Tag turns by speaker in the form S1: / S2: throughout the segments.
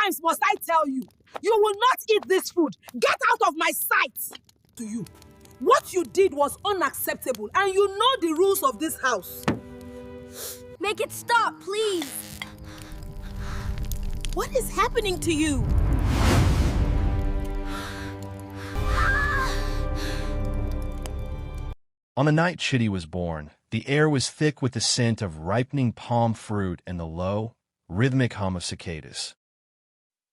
S1: times must I tell you? You will not eat this food. Get out of my sight. To you, what you did was unacceptable, and you know the rules of this house.
S2: Make it stop, please.
S1: What is happening to you?
S3: On the night Chitty was born, the air was thick with the scent of ripening palm fruit and the low, rhythmic hum of cicadas.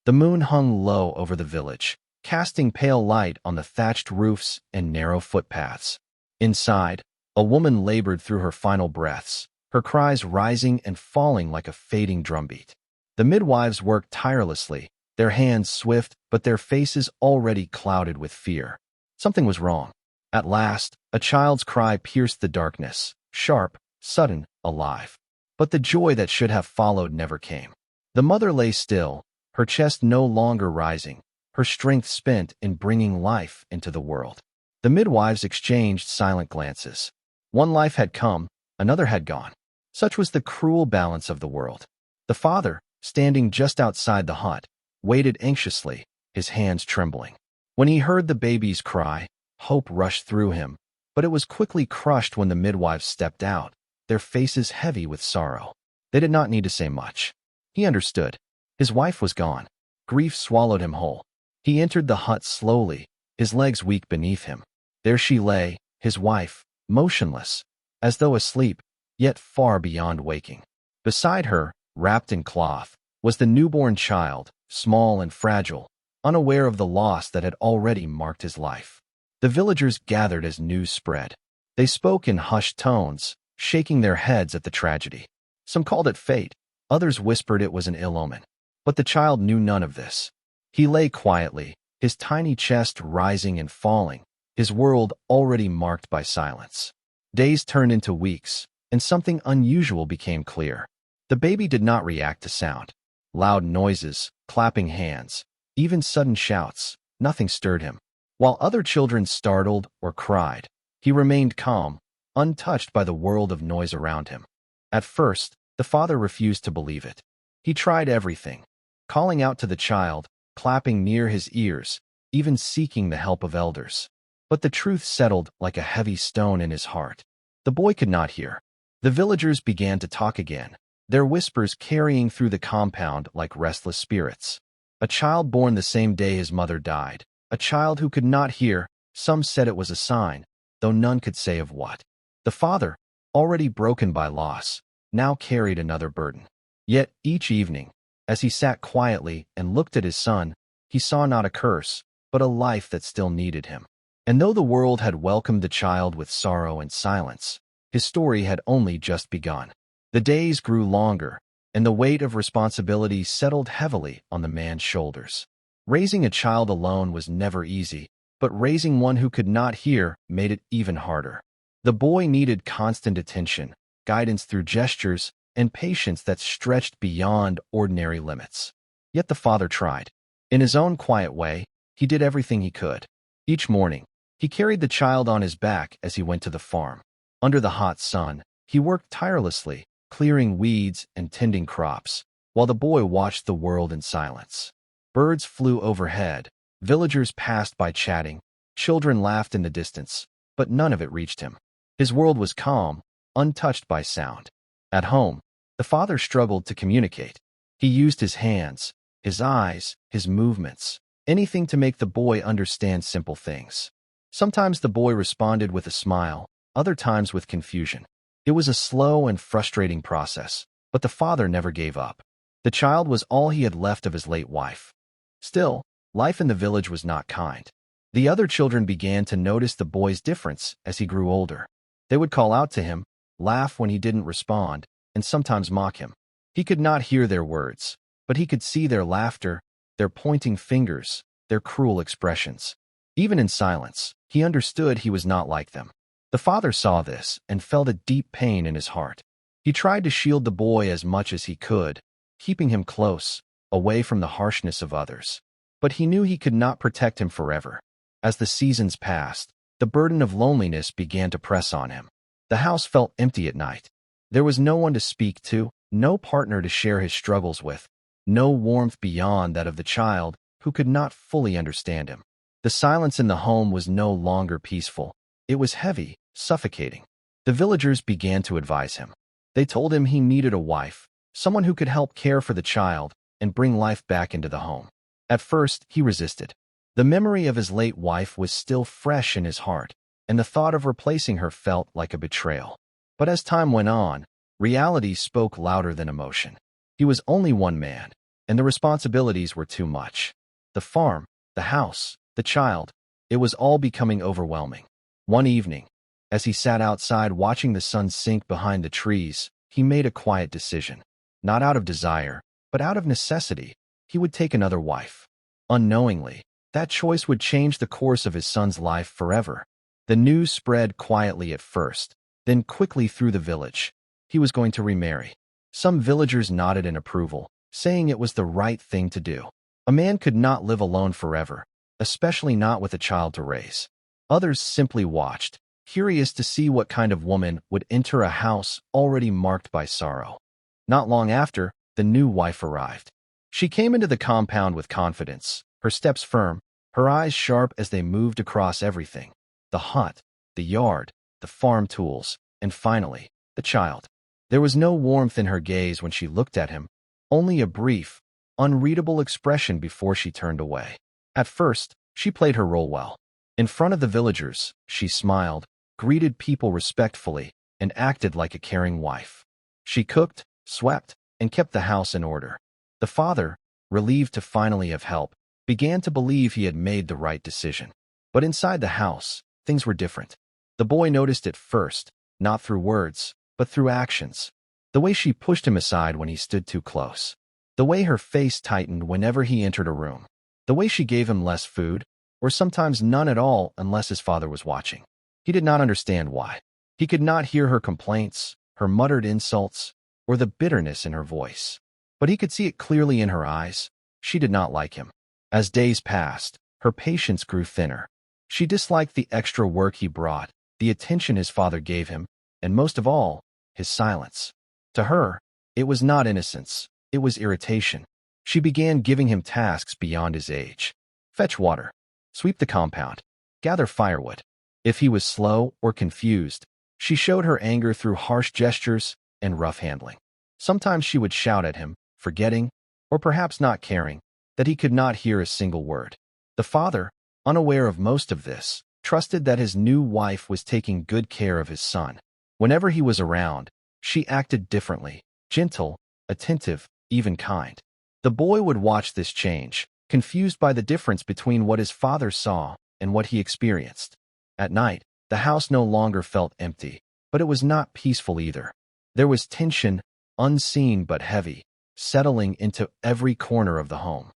S3: The moon hung low over the village, casting pale light on the thatched roofs and narrow footpaths. Inside, a woman labored through her final breaths, her cries rising and falling like a fading drumbeat. The midwives worked tirelessly, their hands swift, but their faces already clouded with fear. Something was wrong. At last, a child's cry pierced the darkness, sharp, sudden, alive. But the joy that should have followed never came. The mother lay still, her chest no longer rising, her strength spent in bringing life into the world. The midwives exchanged silent glances. One life had come, another had gone. Such was the cruel balance of the world. The father, standing just outside the hut, waited anxiously, his hands trembling. When he heard the baby's cry, hope rushed through him, but it was quickly crushed when the midwives stepped out, their faces heavy with sorrow. They did not need to say much. He understood. His wife was gone. Grief swallowed him whole. He entered the hut slowly, his legs weak beneath him. There she lay, his wife, motionless, as though asleep, yet far beyond waking. Beside her, wrapped in cloth, was the newborn child, small and fragile, unaware of the loss that had already marked his life. The villagers gathered as news spread. They spoke in hushed tones, shaking their heads at the tragedy. Some called it fate, others whispered it was an ill omen. But the child knew none of this. He lay quietly, his tiny chest rising and falling, his world already marked by silence. Days turned into weeks, and something unusual became clear. The baby did not react to sound. Loud noises, clapping hands, even sudden shouts, nothing stirred him. While other children startled or cried, he remained calm, untouched by the world of noise around him. At first, the father refused to believe it. He tried everything, calling out to the child, clapping near his ears, even seeking the help of elders. But the truth settled like a heavy stone in his heart. The boy could not hear. The villagers began to talk again, their whispers carrying through the compound like restless spirits. A child born the same day his mother died. A child who could not hear, some said it was a sign, though none could say of what. The father, already broken by loss, now carried another burden. Yet each evening, as he sat quietly and looked at his son, he saw not a curse, but a life that still needed him. And though the world had welcomed the child with sorrow and silence, his story had only just begun. The days grew longer, and the weight of responsibility settled heavily on the man's shoulders. Raising a child alone was never easy, but raising one who could not hear made it even harder. The boy needed constant attention, guidance through gestures, and patience that stretched beyond ordinary limits. Yet the father tried. In his own quiet way, he did everything he could. Each morning, he carried the child on his back as he went to the farm. Under the hot sun, he worked tirelessly, clearing weeds and tending crops, while the boy watched the world in silence. Birds flew overhead, villagers passed by chatting, children laughed in the distance, but none of it reached him. His world was calm, untouched by sound. At home, the father struggled to communicate. He used his hands, his eyes, his movements, anything to make the boy understand simple things. Sometimes the boy responded with a smile, other times with confusion. It was a slow and frustrating process, but the father never gave up. The child was all he had left of his late wife. Still, life in the village was not kind. The other children began to notice the boy's difference as he grew older. They would call out to him, laugh when he didn't respond, and sometimes mock him. He could not hear their words, but he could see their laughter, their pointing fingers, their cruel expressions. Even in silence, he understood he was not like them. The father saw this and felt a deep pain in his heart. He tried to shield the boy as much as he could, keeping him close, away from the harshness of others. But he knew he could not protect him forever. As the seasons passed, the burden of loneliness began to press on him. The house felt empty at night. There was no one to speak to, no partner to share his struggles with, no warmth beyond that of the child who could not fully understand him. The silence in the home was no longer peaceful. It was heavy, suffocating. The villagers began to advise him. They told him he needed a wife, someone who could help care for the child and bring life back into the home. At first, he resisted. The memory of his late wife was still fresh in his heart, and the thought of replacing her felt like a betrayal. But as time went on, reality spoke louder than emotion. He was only one man, and the responsibilities were too much. The farm, the house, the child, it was all becoming overwhelming. One evening, as he sat outside watching the sun sink behind the trees, he made a quiet decision. Not out of desire, but out of necessity, he would take another wife. Unknowingly, that choice would change the course of his son's life forever. The news spread quietly at first, then quickly through the village. He was going to remarry. Some villagers nodded in approval, saying it was the right thing to do. A man could not live alone forever, especially not with a child to raise. Others simply watched, curious to see what kind of woman would enter a house already marked by sorrow. Not long after, the new wife arrived. She came into the compound with confidence, her steps firm, her eyes sharp as they moved across everything. The hut, the yard, the farm tools, and finally, the child. There was no warmth in her gaze when she looked at him, only a brief, unreadable expression before she turned away. At first, she played her role well. In front of the villagers, she smiled, greeted people respectfully, and acted like a caring wife. She cooked, swept, and kept the house in order. The father, relieved to finally have help, began to believe he had made the right decision. But inside the house, things were different. The boy noticed it first, not through words, but through actions. The way she pushed him aside when he stood too close. The way her face tightened whenever he entered a room. The way she gave him less food, or sometimes none at all unless his father was watching. He did not understand why. He could not hear her complaints, her muttered insults, or the bitterness in her voice. But he could see it clearly in her eyes. She did not like him. As days passed, her patience grew thinner. She disliked the extra work he brought, the attention his father gave him, and most of all, his silence. To her, it was not innocence, it was irritation. She began giving him tasks beyond his age. Fetch water. Sweep the compound. Gather firewood. If he was slow or confused, she showed her anger through harsh gestures and rough handling. Sometimes she would shout at him, forgetting, or perhaps not caring, that he could not hear a single word. The father, unaware of most of this, trusted that his new wife was taking good care of his son. Whenever he was around, she acted differently, gentle, attentive, even kind. The boy would watch this change, confused by the difference between what his father saw and what he experienced. At night, the house no longer felt empty, but it was not peaceful either. There was tension, unseen but heavy, settling into every corner of the home.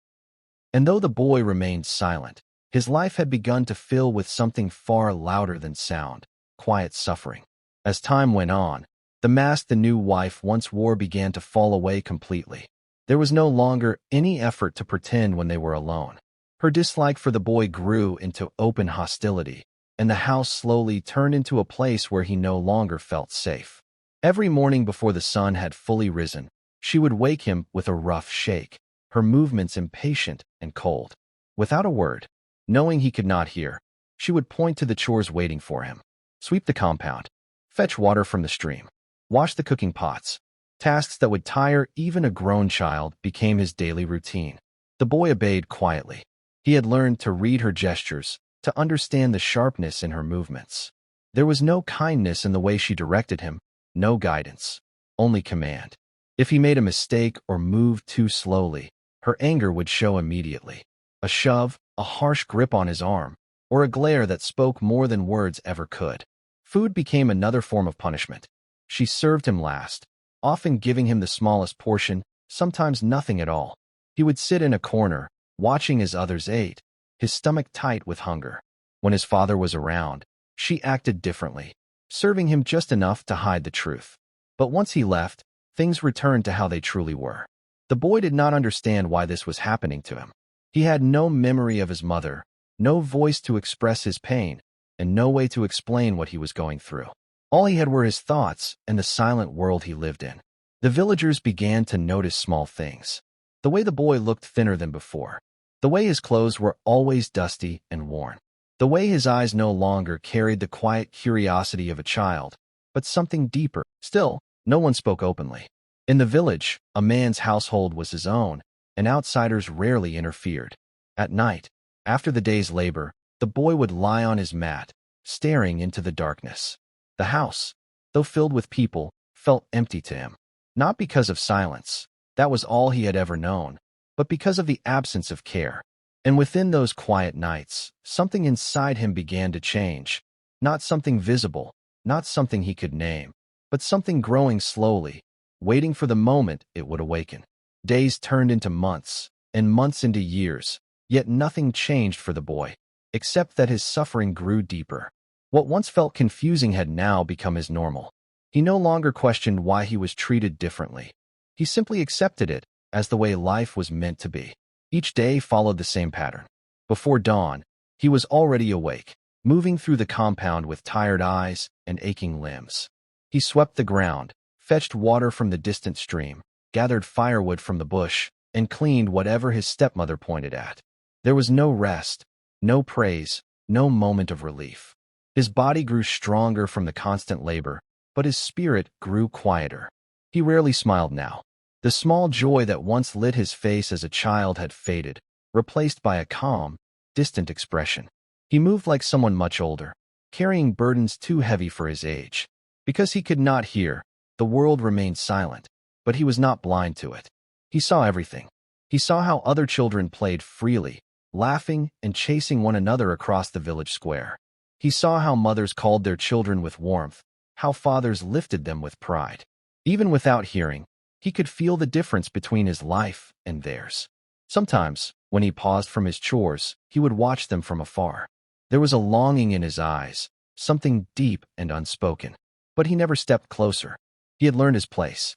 S3: And though the boy remained silent, his life had begun to fill with something far louder than sound, quiet suffering. As time went on, the mask the new wife once wore began to fall away completely. There was no longer any effort to pretend when they were alone. Her dislike for the boy grew into open hostility, and the house slowly turned into a place where he no longer felt safe. Every morning before the sun had fully risen, she would wake him with a rough shake, her movements impatient and cold. Without a word, knowing he could not hear, she would point to the chores waiting for him. Sweep the compound. Fetch water from the stream. Wash the cooking pots. Tasks that would tire even a grown child became his daily routine. The boy obeyed quietly. He had learned to read her gestures, to understand the sharpness in her movements. There was no kindness in the way she directed him, no guidance, only command. If he made a mistake or moved too slowly, her anger would show immediately. A shove, a harsh grip on his arm, or a glare that spoke more than words ever could. Food became another form of punishment. She served him last, often giving him the smallest portion, sometimes nothing at all. He would sit in a corner, watching as others ate, his stomach tight with hunger. When his father was around, she acted differently, serving him just enough to hide the truth. But once he left, things returned to how they truly were. The boy did not understand why this was happening to him. He had no memory of his mother, no voice to express his pain, and no way to explain what he was going through. All he had were his thoughts and the silent world he lived in. The villagers began to notice small things. The way the boy looked thinner than before. The way his clothes were always dusty and worn. The way his eyes no longer carried the quiet curiosity of a child, but something deeper. Still, no one spoke openly. In the village, a man's household was his own, and outsiders rarely interfered. At night, after the day's labor, the boy would lie on his mat, staring into the darkness. The house, though filled with people, felt empty to him. Not because of silence, that was all he had ever known, but because of the absence of care. And within those quiet nights, something inside him began to change. Not something visible, not something he could name, but something growing slowly, waiting for the moment it would awaken. Days turned into months, and months into years, yet nothing changed for the boy, except that his suffering grew deeper. What once felt confusing had now become his normal. He no longer questioned why he was treated differently. He simply accepted it as the way life was meant to be. Each day followed the same pattern. Before dawn, he was already awake, moving through the compound with tired eyes and aching limbs. He swept the ground, fetched water from the distant stream, gathered firewood from the bush, and cleaned whatever his stepmother pointed at. There was no rest, no praise, no moment of relief. His body grew stronger from the constant labor, but his spirit grew quieter. He rarely smiled now. The small joy that once lit his face as a child had faded, replaced by a calm, distant expression. He moved like someone much older, carrying burdens too heavy for his age. Because he could not hear, the world remained silent, but he was not blind to it. He saw everything. He saw how other children played freely, laughing and chasing one another across the village square. He saw how mothers called their children with warmth, how fathers lifted them with pride. Even without hearing, he could feel the difference between his life and theirs. Sometimes, when he paused from his chores, he would watch them from afar. There was a longing in his eyes, something deep and unspoken. But he never stepped closer. He had learned his place.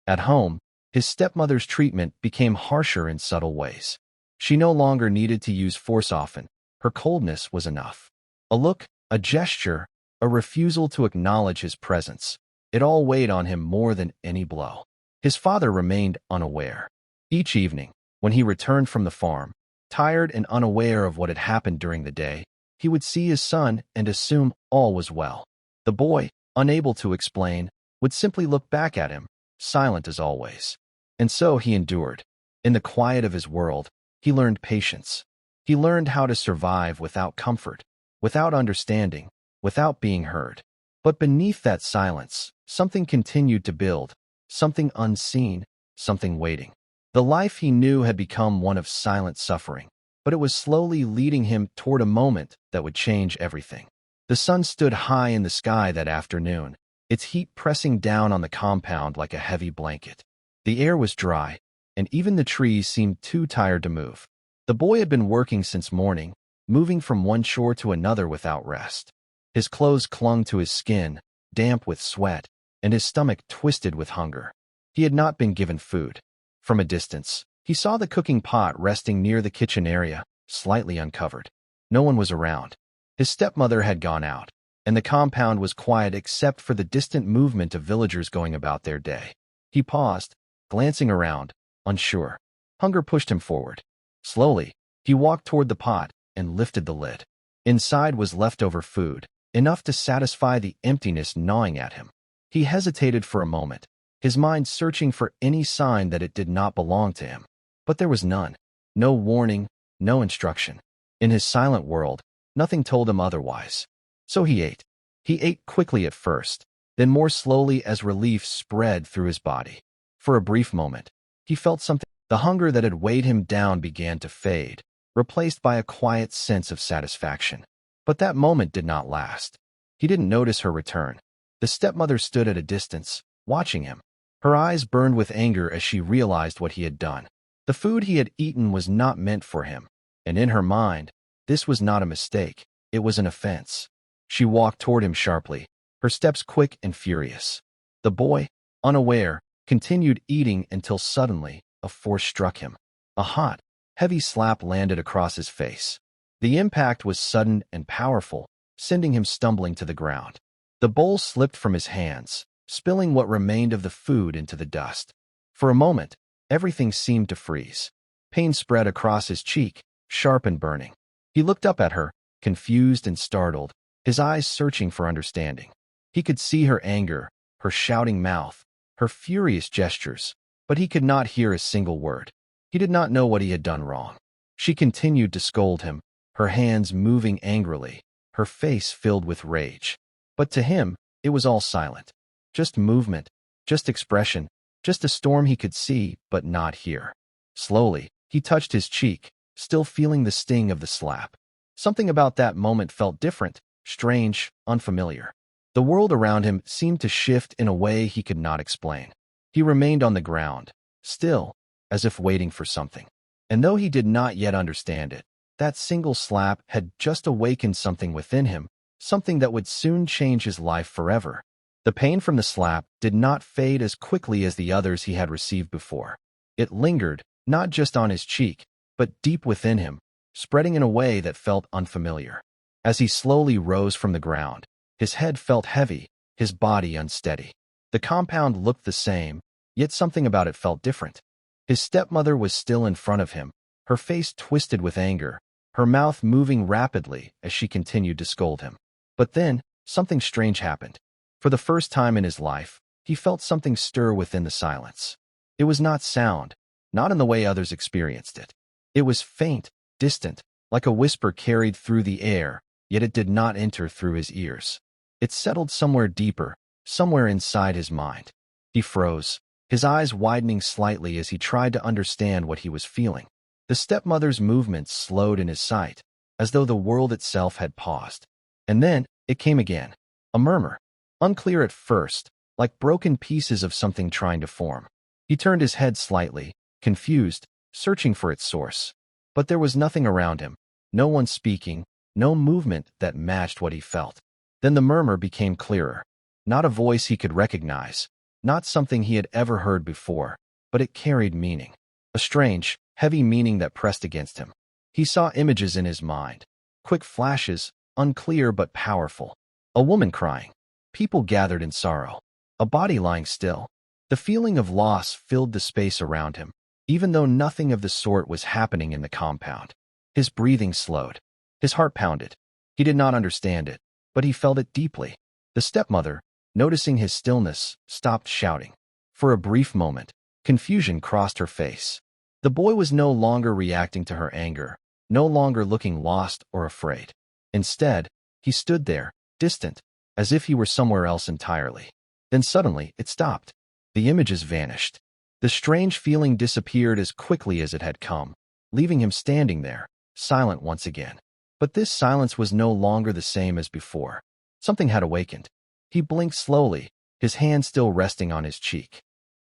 S3: At home, his stepmother's treatment became harsher in subtle ways. She no longer needed to use force often. Her coldness was enough. A look, a gesture, a refusal to acknowledge his presence. It all weighed on him more than any blow. His father remained unaware. Each evening, when he returned from the farm, tired and unaware of what had happened during the day, he would see his son and assume all was well. The boy, unable to explain, would simply look back at him, silent as always. And so he endured. In the quiet of his world, he learned patience. He learned how to survive without comfort, without understanding, without being heard. But beneath that silence, something continued to build, something unseen, something waiting. The life he knew had become one of silent suffering, but it was slowly leading him toward a moment that would change everything. The sun stood high in the sky that afternoon, its heat pressing down on the compound like a heavy blanket. The air was dry, and even the trees seemed too tired to move. The boy had been working since morning, moving from one chore to another without rest. His clothes clung to his skin, damp with sweat, and his stomach twisted with hunger. He had not been given food. From a distance, he saw the cooking pot resting near the kitchen area, slightly uncovered. No one was around. His stepmother had gone out, and the compound was quiet except for the distant movement of villagers going about their day. He paused, glancing around, unsure. Hunger pushed him forward. Slowly, he walked toward the pot and lifted the lid. Inside was leftover food, enough to satisfy the emptiness gnawing at him. He hesitated for a moment, his mind searching for any sign that it did not belong to him. But there was none. No warning, no instruction. In his silent world, nothing told him otherwise. So he ate. He ate quickly at first, then more slowly as relief spread through his body. For a brief moment, he felt something. The hunger that had weighed him down began to fade, replaced by a quiet sense of satisfaction. But that moment did not last. He didn't notice her return. The stepmother stood at a distance, watching him. Her eyes burned with anger as she realized what he had done. The food he had eaten was not meant for him, and in her mind, this was not a mistake, it was an offense. She walked toward him sharply, her steps quick and furious. The boy, unaware, continued eating until suddenly a force struck him. A hot, heavy slap landed across his face. The impact was sudden and powerful, sending him stumbling to the ground. The bowl slipped from his hands, spilling what remained of the food into the dust. For a moment, Everything seemed to freeze. Pain spread across his cheek, sharp and burning. He looked up at her, confused and startled, his eyes searching for understanding. He could see her anger, her shouting mouth, her furious gestures, but he could not hear a single word. He did not know what he had done wrong. She continued to scold him, her hands moving angrily, her face filled with rage. But to him, it was all silent. Just movement, just expression, just a storm he could see but not hear. Slowly, he touched his cheek, still feeling the sting of the slap. Something about that moment felt different, strange, unfamiliar. The world around him seemed to shift in a way he could not explain. He remained on the ground, still, as if waiting for something. And though he did not yet understand it, that single slap had just awakened something within him, something that would soon change his life forever. The pain from the slap did not fade as quickly as the others he had received before. It lingered, not just on his cheek, but deep within him, spreading in a way that felt unfamiliar. As he slowly rose from the ground, his head felt heavy, his body unsteady. The compound looked the same, yet something about it felt different. His stepmother was still in front of him, her face twisted with anger, her mouth moving rapidly as she continued to scold him. But then, something strange happened. For the first time in his life, he felt something stir within the silence. It was not sound, not in the way others experienced it. It was faint, distant, like a whisper carried through the air, yet it did not enter through his ears. It settled somewhere deeper, somewhere inside his mind. He froze, his eyes widening slightly as he tried to understand what he was feeling. The stepmother's movements slowed in his sight, as though the world itself had paused. And then, it came again. A murmur. Unclear at first, like broken pieces of something trying to form. He turned his head slightly, confused, searching for its source. But there was nothing around him, no one speaking, no movement that matched what he felt. Then the murmur became clearer. Not a voice he could recognize, not something he had ever heard before, but it carried meaning. A strange, heavy meaning that pressed against him. He saw images in his mind, quick flashes, unclear but powerful. A woman crying. People gathered in sorrow. A body lying still. The feeling of loss filled the space around him, even though nothing of the sort was happening in the compound. His breathing slowed. His heart pounded. He did not understand it, but he felt it deeply. The stepmother, noticing his stillness, stopped shouting. For a brief moment, confusion crossed her face. The boy was no longer reacting to her anger, no longer looking lost or afraid. Instead, he stood there, distant, as if he were somewhere else entirely. Then suddenly, it stopped. The images vanished. The strange feeling disappeared as quickly as it had come, leaving him standing there, silent once again. But this silence was no longer the same as before. Something had awakened. He blinked slowly, his hand still resting on his cheek.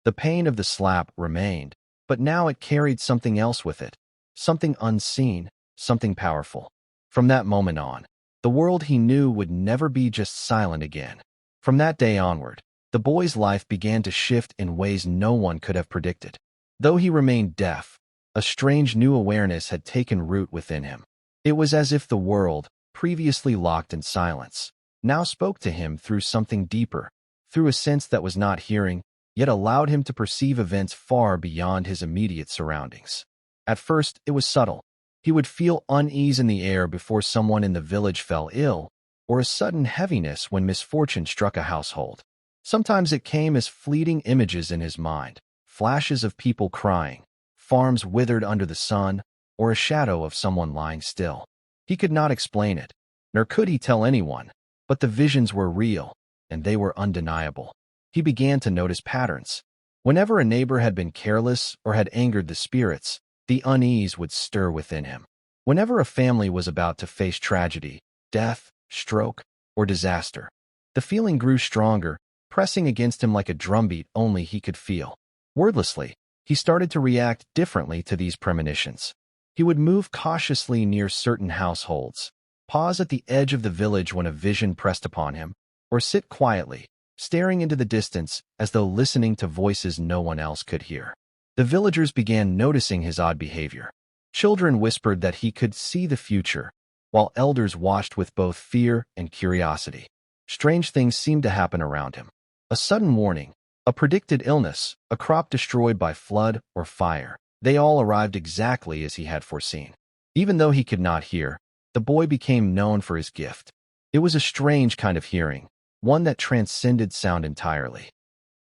S3: The pain of the slap remained, but now it carried something else with it, something unseen, something powerful. From that moment on, the world he knew would never be just silent again. From that day onward, the boy's life began to shift in ways no one could have predicted. Though he remained deaf, a strange new awareness had taken root within him. It was as if the world, previously locked in silence, now spoke to him through something deeper, through a sense that was not hearing, yet allowed him to perceive events far beyond his immediate surroundings. At first, it was subtle. He would feel unease in the air before someone in the village fell ill, or a sudden heaviness when misfortune struck a household. Sometimes it came as fleeting images in his mind, flashes of people crying, farms withered under the sun, or a shadow of someone lying still. He could not explain it, nor could he tell anyone, but the visions were real, and they were undeniable. He began to notice patterns. Whenever a neighbor had been careless or had angered the spirits, the unease would stir within him. Whenever a family was about to face tragedy, death, stroke, or disaster, the feeling grew stronger, pressing against him like a drumbeat only he could feel. Wordlessly, he started to react differently to these premonitions. He would move cautiously near certain households, pause at the edge of the village when a vision pressed upon him, or sit quietly, staring into the distance as though listening to voices no one else could hear. The villagers began noticing his odd behavior. Children whispered that he could see the future, while elders watched with both fear and curiosity. Strange things seemed to happen around him. A sudden warning, A predicted illness, a crop destroyed by flood or fire. They all arrived exactly as he had foreseen. Even though he could not hear, the boy became known for his gift. It was a strange kind of hearing, one that transcended sound entirely.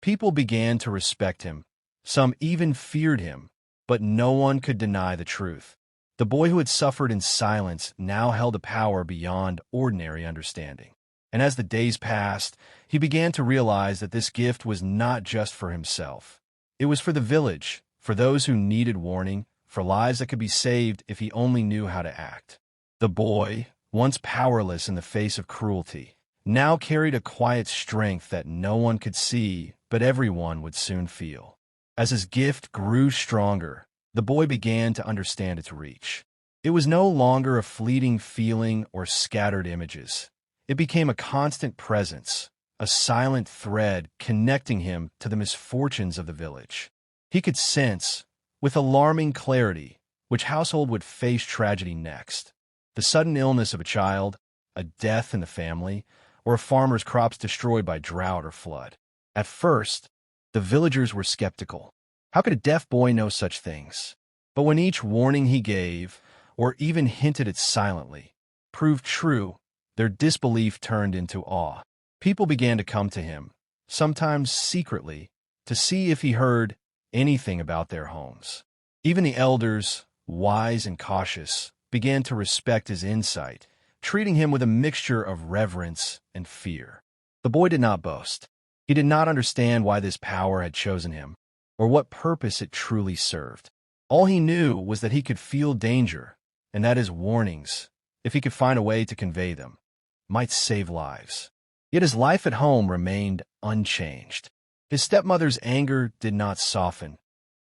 S3: People began to respect him. Some even feared him, but no one could deny the truth. The boy who had suffered in silence now held a power beyond ordinary understanding. And as the days passed, he began to realize that this gift was not just for himself. It was for the village, for those who needed warning, for lives that could be saved if he only knew how to act. The boy, once powerless in the face of cruelty, now carried a quiet strength that no one could see, but everyone would soon feel. As his gift grew stronger, the boy began to understand its reach. It was no longer a fleeting feeling or scattered images. It became a constant presence, a silent thread connecting him to the misfortunes of the village. He could sense, with alarming clarity, which household would face tragedy next. The sudden illness of a child, a death in the family, or a farmer's crops destroyed by drought or flood. At first, the villagers were skeptical. How could a deaf boy know such things? But when each warning he gave, or even hinted it silently, proved true, their disbelief turned into awe. People began to come to him, sometimes secretly, to see if he heard anything about their homes. Even the elders, wise and cautious, began to respect his insight, treating him with a mixture of reverence and fear. The boy did not boast. He did not understand why this power had chosen him, or what purpose it truly served. All he knew was that he could feel danger, and that his warnings, if he could find a way to convey them, might save lives. Yet his life at home remained unchanged. His stepmother's anger did not soften.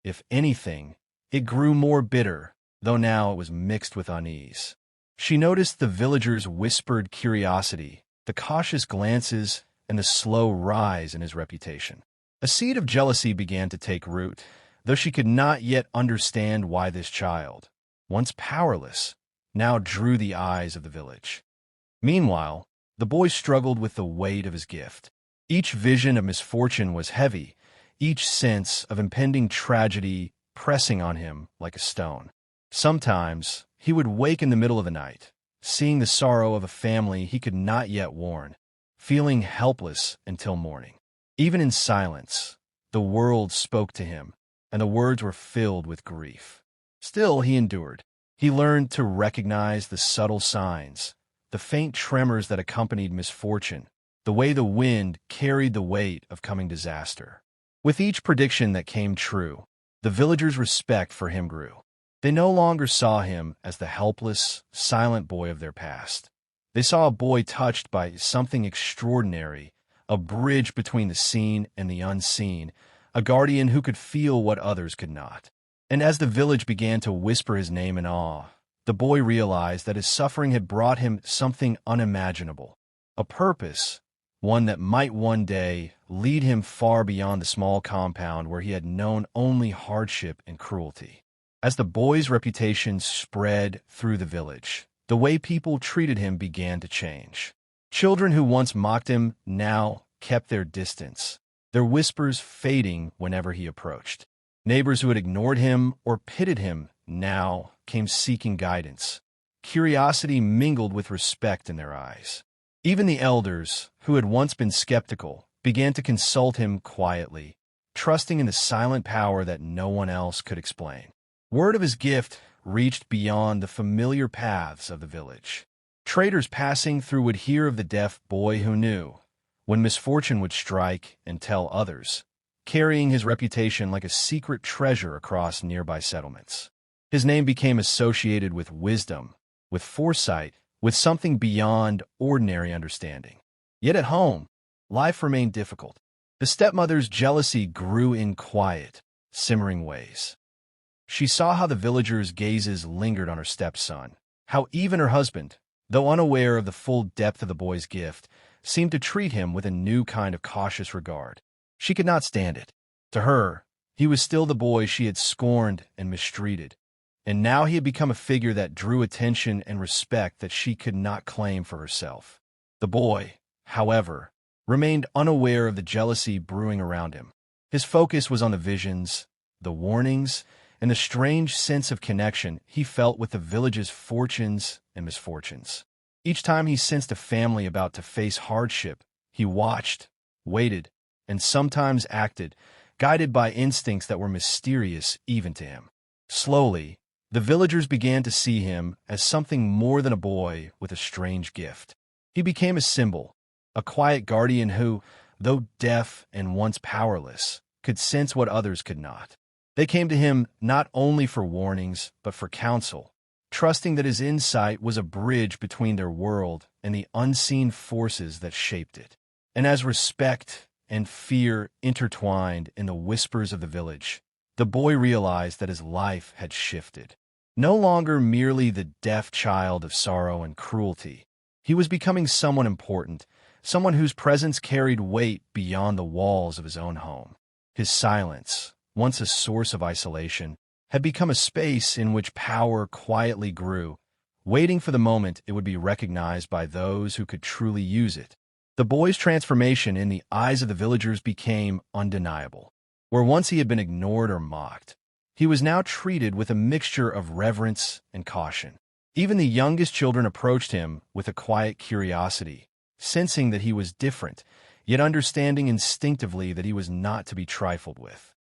S3: If anything, it grew more bitter, though now it was mixed with unease. She noticed the villagers' whispered curiosity, the cautious glances, and the slow rise in his reputation. A seed of jealousy began to take root, though she could not yet understand why this child, once powerless, now drew the eyes of the village. Meanwhile, the boy struggled with the weight of his gift. Each vision of misfortune was heavy, each sense of impending tragedy pressing on him like a stone. Sometimes he would wake in the middle of the night, seeing the sorrow of a family he could not yet warn, feeling helpless until morning. Even in silence, the world spoke to him, and the words were filled with grief. Still, he endured. He learned to recognize the subtle signs, the faint tremors that accompanied misfortune, the way the wind carried the weight of coming disaster. With each prediction that came true, the villagers' respect for him grew. They no longer saw him as the helpless, silent boy of their past. They saw a boy touched by something extraordinary, a bridge between the seen and the unseen, a guardian who could feel what others could not. And as the village began to whisper his name in awe, the boy realized that his suffering had brought him something unimaginable, a purpose, one that might one day lead him far beyond the small compound where he had known only hardship and cruelty. As the boy's reputation spread through the village, the way people treated him began to change. Children who once mocked him now kept their distance, their whispers fading whenever he approached. Neighbors who had ignored him or pitted him now came seeking guidance. Curiosity mingled with respect in their eyes. Even the elders, who had once been skeptical, began to consult him quietly, trusting in the silent power that no one else could explain. Word of his gift reached beyond the familiar paths of the village. Traders passing through would hear of the deaf boy who knew when misfortune would strike and tell others, carrying his reputation like a secret treasure across nearby settlements. His name became associated with wisdom, with foresight, with something beyond ordinary understanding. Yet at home, life remained difficult. The stepmother's jealousy grew in quiet, simmering ways. She saw how the villagers' gazes lingered on her stepson, how even her husband, though unaware of the full depth of the boy's gift, seemed to treat him with a new kind of cautious regard. She could not stand it. To her, he was still the boy she had scorned and mistreated, and now he had become a figure that drew attention and respect that she could not claim for herself. The boy, however, remained unaware of the jealousy brewing around him. His focus was on the visions, the warnings, and the strange sense of connection he felt with the village's fortunes and misfortunes. Each time he sensed a family about to face hardship, he watched, waited, and sometimes acted, guided by instincts that were mysterious even to him. Slowly, the villagers began to see him as something more than a boy with a strange gift. He became a symbol, a quiet guardian who, though deaf and once powerless, could sense what others could not. They came to him not only for warnings, but for counsel, trusting that his insight was a bridge between their world and the unseen forces that shaped it. And as respect and fear intertwined in the whispers of the village, the boy realized that his life had shifted. No longer merely the deaf child of sorrow and cruelty, he was becoming someone important, someone whose presence carried weight beyond the walls of his own home. His silence, once a source of isolation, had become a space in which power quietly grew, waiting for the moment it would be recognized by those who could truly use it. The boy's transformation in the eyes of the villagers became undeniable. Where once he had been ignored or mocked, he was now treated with a mixture of reverence and caution. Even the youngest children approached him with a quiet curiosity, sensing that he was different, yet understanding instinctively that he was not to be trifled with.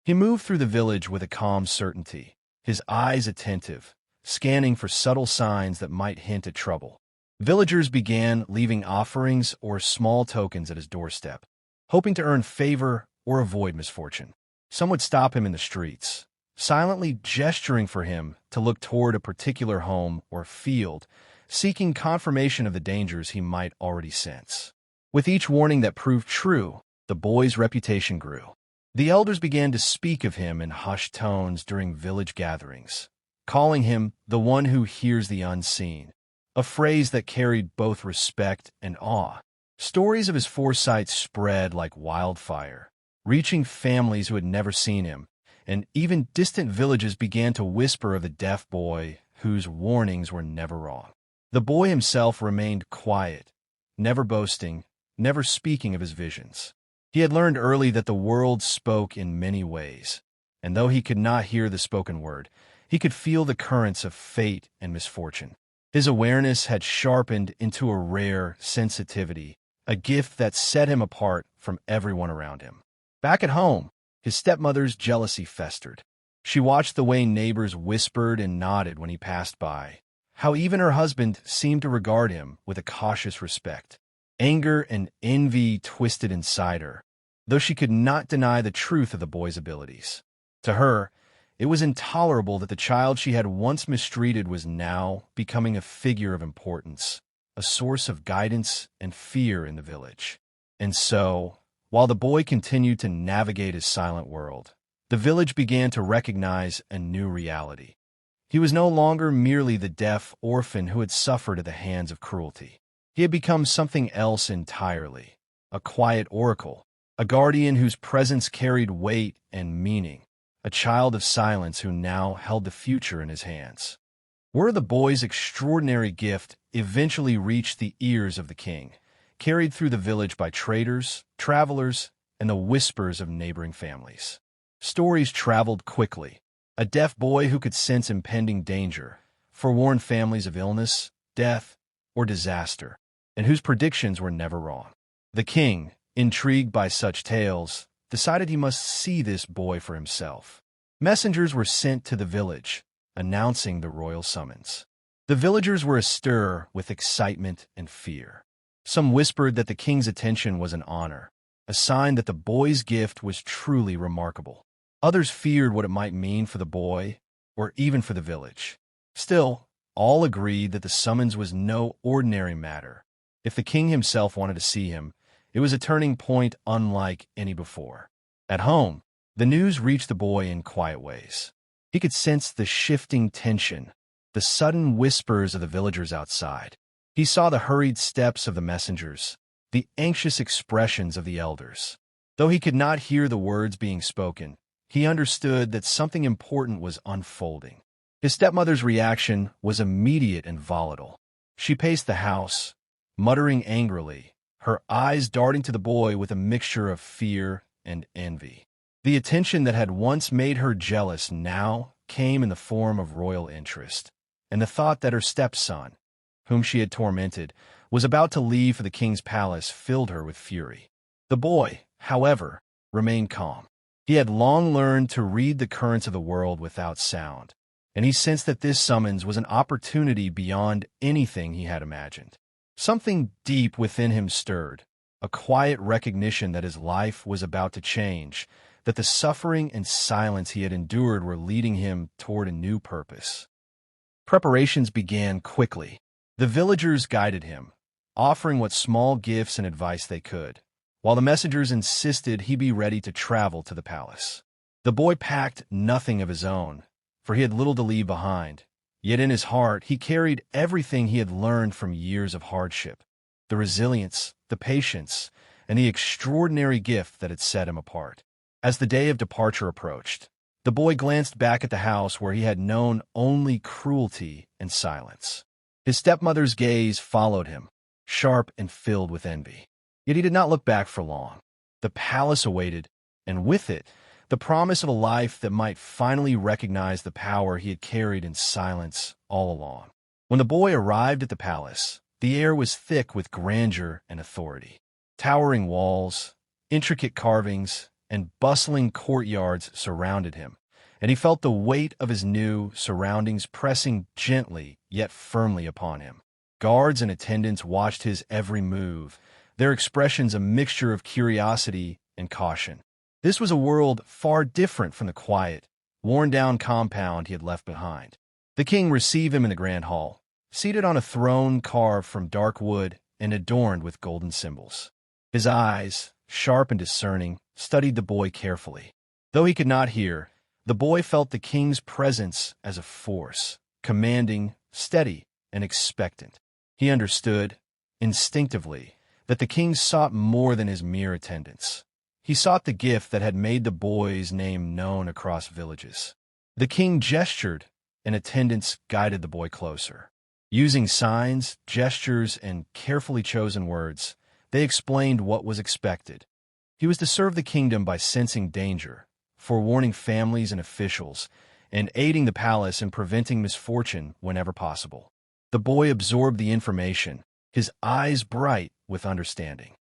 S3: He moved through the village with a calm certainty, his eyes attentive, scanning for subtle signs that might hint at trouble. Villagers began leaving offerings or small tokens at his doorstep, hoping to earn favor or avoid misfortune. Some would stop him in the streets, silently gesturing for him to look toward a particular home or field, seeking confirmation of the dangers he might already sense. With each warning that proved true, the boy's reputation grew. The elders began to speak of him in hushed tones during village gatherings, calling him the one who hears the unseen, a phrase that carried both respect and awe. Stories of his foresight spread like wildfire, reaching families who had never seen him, and even distant villages began to whisper of the deaf boy whose warnings were never wrong. The boy himself remained quiet, never boasting, never speaking of his visions. He had learned early that the world spoke in many ways, and though he could not hear the spoken word, he could feel the currents of fate and misfortune. His awareness had sharpened into a rare sensitivity, a gift that set him apart from everyone around him. Back at home, his stepmother's jealousy festered. She watched the way neighbors whispered and nodded when he passed by, how even her husband seemed to regard him with a cautious respect. Anger and envy twisted inside her, though she could not deny the truth of the boy's abilities. To her, it was intolerable that the child she had once mistreated was now becoming a figure of importance, a source of guidance and fear in the village. And so, while the boy continued to navigate his silent world, the village began to recognize a new reality. He was no longer merely the deaf orphan who had suffered at the hands of cruelty. He had become something else entirely, a quiet oracle, a guardian whose presence carried weight and meaning, a child of silence who now held the future in his hands. Word of the boy's extraordinary gift eventually reached the ears of the king, carried through the village by traders, travelers, and the whispers of neighboring families. Stories traveled quickly. A deaf boy who could sense impending danger, forewarned families of illness, death, or disaster, and whose predictions were never wrong. The king, intrigued by such tales, decided he must see this boy for himself. Messengers were sent to the village, announcing the royal summons. The villagers were astir with excitement and fear. Some whispered that the king's attention was an honor, a sign that the boy's gift was truly remarkable. Others feared what it might mean for the boy, or even for the village. Still, all agreed that the summons was no ordinary matter. If the king himself wanted to see him, it was a turning point unlike any before. At home, the news reached the boy in quiet ways. He could sense the shifting tension, the sudden whispers of the villagers outside. He saw the hurried steps of the messengers, the anxious expressions of the elders. Though he could not hear the words being spoken, he understood that something important was unfolding. His stepmother's reaction was immediate and volatile. She paced the house, muttering angrily, her eyes darting to the boy with a mixture of fear and envy. The attention that had once made her jealous now came in the form of royal interest, and the thought that her stepson, whom she had tormented, was about to leave for the king's palace filled her with fury. The boy, however, remained calm. He had long learned to read the currents of the world without sound, and he sensed that this summons was an opportunity beyond anything he had imagined. Something deep within him stirred, a quiet recognition that his life was about to change, that the suffering and silence he had endured were leading him toward a new purpose. Preparations began quickly. The villagers guided him, offering what small gifts and advice they could, while the messengers insisted he be ready to travel to the palace. The boy packed nothing of his own, for he had little to leave behind, yet in his heart he carried everything he had learned from years of hardship, the resilience, the patience, and the extraordinary gift that had set him apart. As the day of departure approached, the boy glanced back at the house where he had known only cruelty and silence. His stepmother's gaze followed him, sharp and filled with envy. Yet he did not look back for long. The palace awaited, and with it, the promise of a life that might finally recognize the power he had carried in silence all along. When the boy arrived at the palace, the air was thick with grandeur and authority. Towering walls, intricate carvings, and bustling courtyards surrounded him, and he felt the weight of his new surroundings pressing gently yet firmly upon him. Guards and attendants watched his every move, their expressions a mixture of curiosity and caution. This was a world far different from the quiet, worn-down compound he had left behind. The king received him in the grand hall, seated on a throne carved from dark wood and adorned with golden symbols. His eyes, sharp and discerning, studied the boy carefully. Though he could not hear, the boy felt the king's presence as a force, commanding, steady, and expectant. He understood, instinctively, that the king sought more than his mere attendance. He sought the gift that had made the boy's name known across villages. The king gestured, and attendants guided the boy closer. Using signs, gestures, and carefully chosen words, they explained what was expected. He was to serve the kingdom by sensing danger, forewarning families and officials, and aiding the palace in preventing misfortune whenever possible. The boy absorbed the information, his eyes bright with understanding.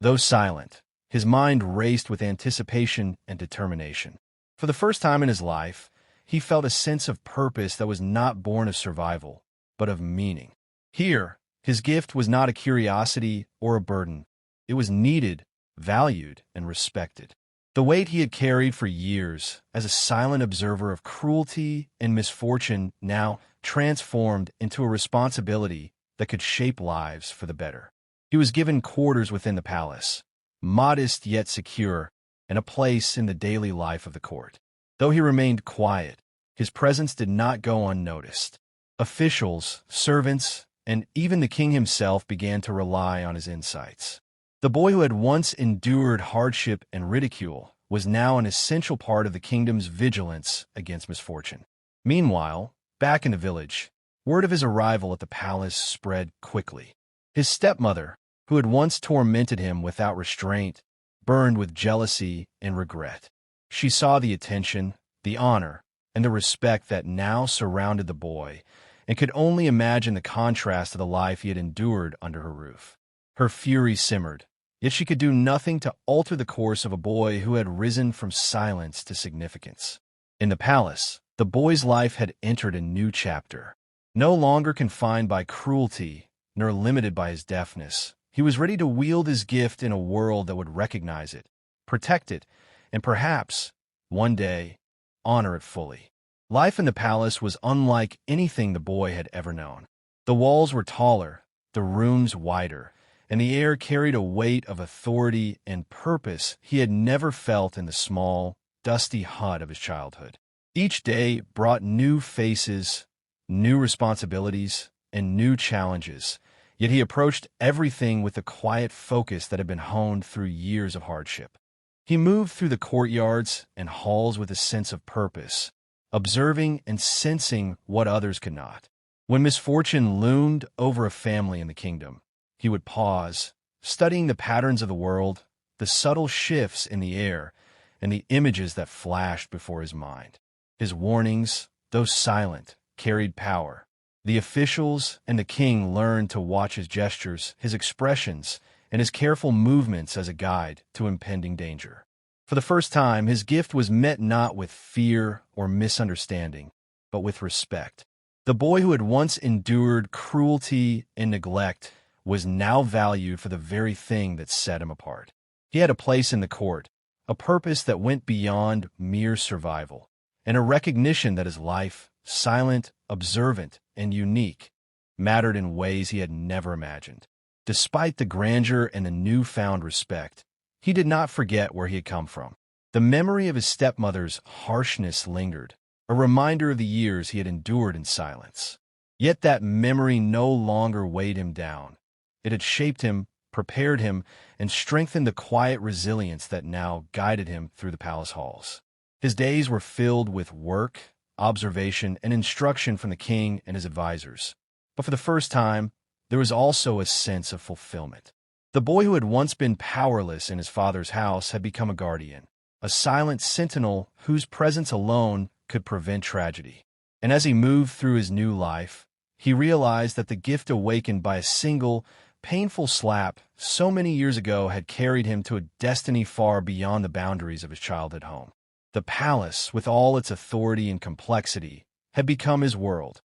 S3: Though silent, his mind raced with anticipation and determination. For the first time in his life, he felt a sense of purpose that was not born of survival, but of meaning. Here, his gift was not a curiosity or a burden. It was needed, valued, and respected. The weight he had carried for years as a silent observer of cruelty and misfortune now transformed into a responsibility that could shape lives for the better. He was given quarters within the palace, modest yet secure, and a place in the daily life of the court. Though he remained quiet, his presence did not go unnoticed. Officials, servants, and even the king himself began to rely on his insights. The boy who had once endured hardship and ridicule was now an essential part of the kingdom's vigilance against misfortune. Meanwhile, back in the village, word of his arrival at the palace spread quickly. His stepmother, who had once tormented him without restraint, burned with jealousy and regret. She saw the attention, the honor, and the respect that now surrounded the boy, and could only imagine the contrast to the life he had endured under her roof. Her fury simmered, yet she could do nothing to alter the course of a boy who had risen from silence to significance. In the palace, the boy's life had entered a new chapter. No longer confined by cruelty, nor limited by his deafness, he was ready to wield his gift in a world that would recognize it, protect it, and perhaps, one day, honor it fully. Life in the palace was unlike anything the boy had ever known. The walls were taller, the rooms wider, and the air carried a weight of authority and purpose he had never felt in the small, dusty hut of his childhood. Each day brought new faces, new responsibilities, and new challenges, yet he approached everything with the quiet focus that had been honed through years of hardship. He moved through the courtyards and halls with a sense of purpose, observing and sensing what others could not. When misfortune loomed over a family in the kingdom, he would pause, studying the patterns of the world, the subtle shifts in the air, and the images that flashed before his mind. His warnings, though silent, carried power. The officials and the king learned to watch his gestures, his expressions, and his careful movements as a guide to impending danger. For the first time, his gift was met not with fear or misunderstanding, but with respect. The boy who had once endured cruelty and neglect was now valued for the very thing that set him apart. He had a place in the court, a purpose that went beyond mere survival, and a recognition that his life, silent, observant, and unique, mattered in ways he had never imagined. Despite the grandeur and the newfound respect, he did not forget where he had come from. The memory of his stepmother's harshness lingered, a reminder of the years he had endured in silence. Yet that memory no longer weighed him down. It had shaped him, prepared him, and strengthened the quiet resilience that now guided him through the palace halls. His days were filled with work, observation, and instruction from the king and his advisors. But for the first time, there was also a sense of fulfillment. The boy who had once been powerless in his father's house had become a guardian, a silent sentinel whose presence alone could prevent tragedy. And as he moved through his new life, he realized that the gift awakened by a single, painful slap so many years ago had carried him to a destiny far beyond the boundaries of his childhood home. The palace, with all its authority and complexity, had become his world,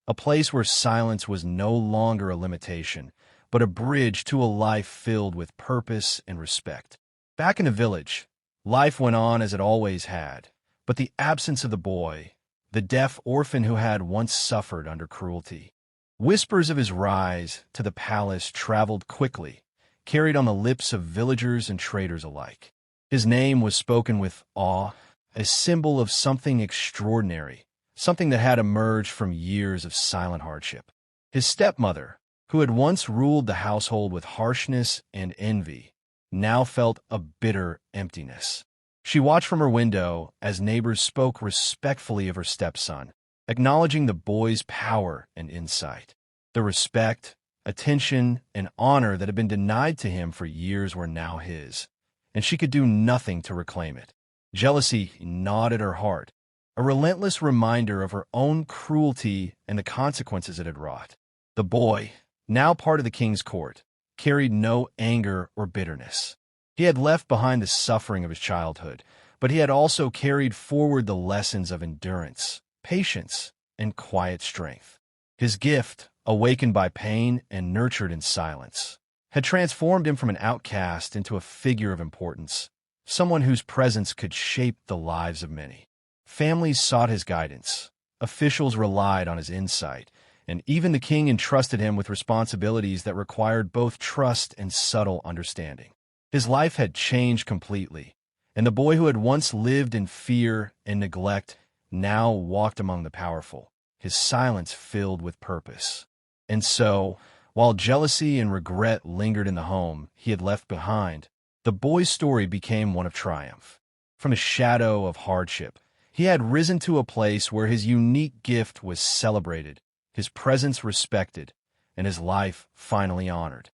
S3: a place where silence was no longer a limitation, but a bridge to a life filled with purpose and respect. Back in the village, life went on as it always had, but the absence of the boy, the deaf orphan who had once suffered under cruelty. Whispers of his rise to the palace traveled quickly, carried on the lips of villagers and traders alike. His name was spoken with awe, a symbol of something extraordinary, something that had emerged from years of silent hardship. His stepmother, who had once ruled the household with harshness and envy, now felt a bitter emptiness. She watched from her window as neighbors spoke respectfully of her stepson, acknowledging the boy's power and insight. The respect, attention, and honor that had been denied to him for years were now his, and she could do nothing to reclaim it. Jealousy gnawed at her heart, a relentless reminder of her own cruelty and the consequences it had wrought. The boy, now part of the king's court, carried no anger or bitterness. He had left behind the suffering of his childhood, but he had also carried forward the lessons of endurance, patience, and quiet strength. His gift, awakened by pain and nurtured in silence, had transformed him from an outcast into a figure of importance, someone whose presence could shape the lives of many. Families sought his guidance, officials relied on his insight, and even the king entrusted him with responsibilities that required both trust and subtle understanding. His life had changed completely, and the boy who had once lived in fear and neglect now walked among the powerful, his silence filled with purpose. And so, while jealousy and regret lingered in the home he had left behind, the boy's story became one of triumph. From the shadow of hardship, he had risen to a place where his unique gift was celebrated, his presence respected, and his life finally honored.